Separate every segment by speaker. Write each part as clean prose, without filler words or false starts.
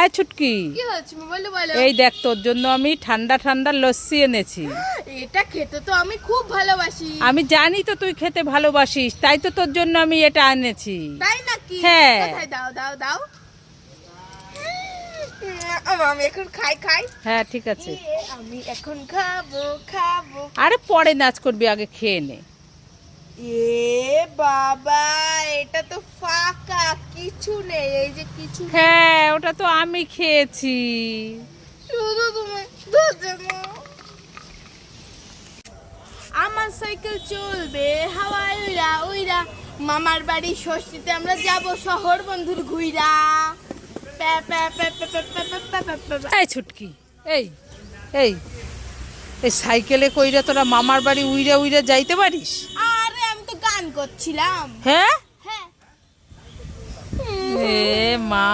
Speaker 1: এই ছুটকি,
Speaker 2: কি হচ্ছে বলো বলো।
Speaker 1: এই দেখ তোর জন্য আমি ঠান্ডা ঠান্ডা লস্যি এনেছি।
Speaker 2: এটা খেতে তো আমি খুব ভালোবাসি।
Speaker 1: আমি জানি তো তুই খেতে ভালোবাসিস, তাই তো তোর জন্য আমি এটা এনেছি।
Speaker 2: তাই নাকি?
Speaker 1: হ্যাঁ।
Speaker 2: কোথায় দাও দাও দাও। আমি এখন খাই।
Speaker 1: হ্যাঁ ঠিক আছে।
Speaker 2: আমি এখন খাবো।
Speaker 1: আরে পরে নাচ করবি, আগে খেয়ে নে।
Speaker 2: এ বাবা, এটা তো ফাঁকা, কিছু নেই। এই যে কিছু নেই।
Speaker 1: হ্যাঁ ওটা তো আমি খেয়েছি।
Speaker 2: শুধু তুমি ধরতে নাও। আমার সাইকেল চলবে হাওয়ায় উইরা উইরা, মামার বাড়ি ষষ্ঠীতে আমরা যাব শহর বন্ধুর ঘুইরা।
Speaker 1: এই ছুটকি, এই এই এই সাইকেলে কইরা তোরা মামার বাড়ি উইরা উইরা যাইতে পারিস?
Speaker 2: আরে আমি তো গান করছিলাম।
Speaker 1: হ্যাঁ
Speaker 2: হ্যাঁ।
Speaker 1: এ মা,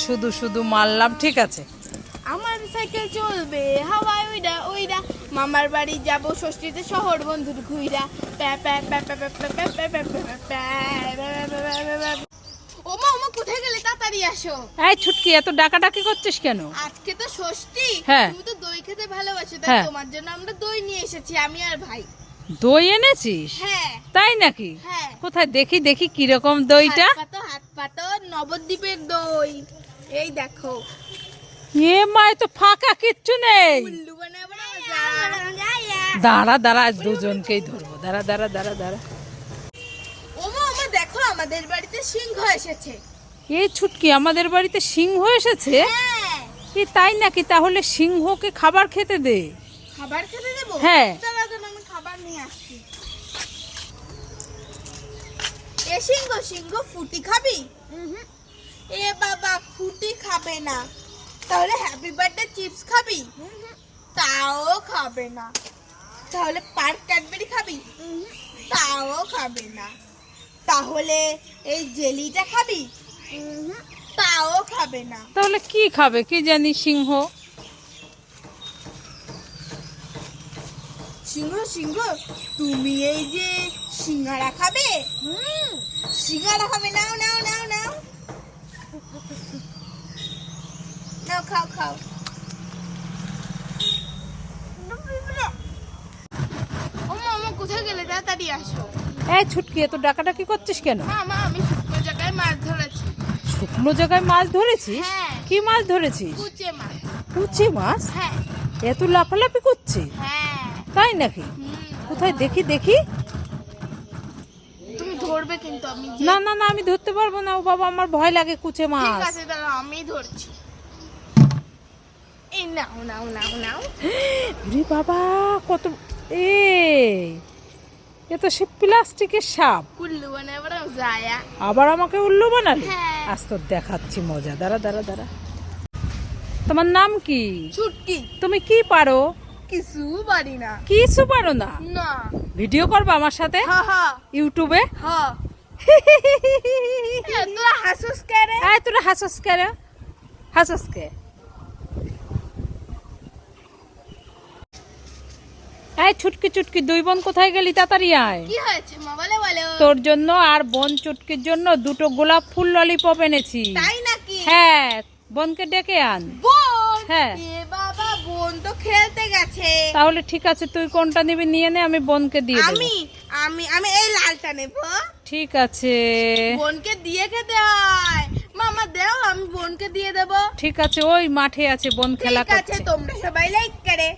Speaker 1: শুধু শুধু মারলাম। ঠিক আছে,
Speaker 2: আমার সাইকেল চলবে হাওয়ায় উইরা উইরা, মামার বাড়ি যাব ষষ্ঠীতে শহর বন্ধুর ঘুইরা। ওমা ওমা, কোথায় গেলে? তাড়াতাড়ি আসো।
Speaker 1: এই ছুটকি, এত ডাকাডাকি করছিস কেন?
Speaker 2: আজকে তো ষষ্ঠী।
Speaker 1: হ্যাঁ।
Speaker 2: তুমি তো দই খেতে ভালোবাসো, তাই
Speaker 1: হ্যাঁ।
Speaker 2: তোমার জন্য আমরা দই নিয়ে এসেছি, আমি আর ভাই।
Speaker 1: দই এনেছিস?
Speaker 2: হ্যাঁ।
Speaker 1: তাই নাকি?
Speaker 2: হ্যাঁ।
Speaker 1: কোথায় দেখি দেখি কিরকম দইটা।
Speaker 2: হাত পাতো নবদ্বীপের দই। এই দেখো।
Speaker 1: এ মা, এ তো ফাঁকা, কিচ্ছু নেই।
Speaker 2: উল্লু বানাবো না।
Speaker 1: দাঁড়া দাঁড়া, দুজনকেই ধরবো। দাঁড়া দাঁড়া দাঁড়া দাঁড়া।
Speaker 2: ওমা ওমা, দেখো আমাদের বাড়িতে সিংহ এসেছে।
Speaker 1: এই ছুটকি, আমাদের বাড়িতে সিংহ এসেছে?
Speaker 2: হ্যাঁ।
Speaker 1: কি তাই নাকি? তাহলে সিংহকে খাবার খেতে দে।
Speaker 2: খাবার খেতে দেবো?
Speaker 1: হ্যাঁ।
Speaker 2: দাঁড়া দাঁড়া, আমি খাবার নিয়ে আসছি। এ সিংহ, সিংহ ফুটি খাবি? এ বাবা, ফুটি খাবে না। তাহলে হ্যাপি বার্থডে চিপস খাবি? তাও খাবে না। তাহলে পার্ক ক্যাডবেরি খাবি? তাও খাবে না। তাহলে এই জেলিটা খাবি? তাও খাবে না।
Speaker 1: তাহলে কি খাবে কি জানি সিংহ?
Speaker 2: সিংহ সিংহ, তুমি এই যে সিঙ্গারা খাবে? সিঙ্গারা খাবে? নাও নাও নাও নাও নাও, খাও খাও। ওমা ওমা, কোথায় গেলে? তাড়াতাড়ি আসো।
Speaker 1: এই ছুটকি, এত ডাকাডাকি করছিস কেন?
Speaker 2: মা আমি শুকনো জায়গায় মাছ ধরেছি।
Speaker 1: শুকনো জায়গায় মাছ ধরেছিস?
Speaker 2: হ্যাঁ।
Speaker 1: কি মাছ ধরেছিস?
Speaker 2: কুচে মাছ।
Speaker 1: কুচি মাছ?
Speaker 2: হ্যাঁ।
Speaker 1: এত লাফালাফি করছে?
Speaker 2: হ্যাঁ।
Speaker 1: তাই নাকি? কোথায় দেখি দেখি।
Speaker 2: তুমি ধরবে কিন্তু, আমি
Speaker 1: না না না, আমি ধরতে পারবো না। ও বাবা, আমার ভয় লাগে কুচে
Speaker 2: ঠিক
Speaker 1: মাছ।
Speaker 2: আছে, দাঁড়াও, আমি ধরছি। এই নাও নাও নাও নাও।
Speaker 1: রে বাবা, কত! এ তো সে প্লাস্টিকের সাপ।
Speaker 2: কুল্লু বানাবো না যায়া।
Speaker 1: আবার আমাকে উল্লু বানালি?
Speaker 2: হ্যাঁ।
Speaker 1: আজ তো দেখাচ্ছি মজা। দাঁড়া দাঁড়া দাঁড়া। তোমার নাম কি?
Speaker 2: ছুটকি।
Speaker 1: তুমি কি পারো?
Speaker 2: কিছু পারি না।
Speaker 1: কিছু পারো না?
Speaker 2: না।
Speaker 1: ভিডিও করবা আমার সাথে
Speaker 2: হা হা
Speaker 1: ইউটিউবে?
Speaker 2: হা। তোরা হাসুস কে রে?
Speaker 1: এই তোরা হাসস কে রে? হাসস কে? এই ছুটকি চুটকি, দুই বোন কোথায় গেলি? তাড়াতাড়ি আয়।
Speaker 2: কি হয়েছে মা, বলে বলো।
Speaker 1: তোর জন্য আর বোন চুটকির জন্য দুটো গোলাপ ফুল ললিপপ এনেছি।
Speaker 2: তাই নাকি?
Speaker 1: হ্যাঁ, বোনকে ডেকে আন।
Speaker 2: বোন?
Speaker 1: হ্যাঁ।
Speaker 2: এ বাবা, বোন তো খেলতে গেছে।
Speaker 1: তাহলে ঠিক আছে, তুই কোনটা নিবি নিয়ে নে, আমি বোনকে দিয়ে দেব।
Speaker 2: আমি আমি আমি এই লালটা নেব।
Speaker 1: ঠিক আছে।
Speaker 2: বোনকে দিয়ে খেতে হয়। মামা দাও, আমি বোনকে দিয়ে দেব।
Speaker 1: ঠিক আছে, ওই মাঠে আছে, বোন খেলা
Speaker 2: ঠিক আছে,
Speaker 1: করছে।
Speaker 2: তোমরা সবাই লাইক করে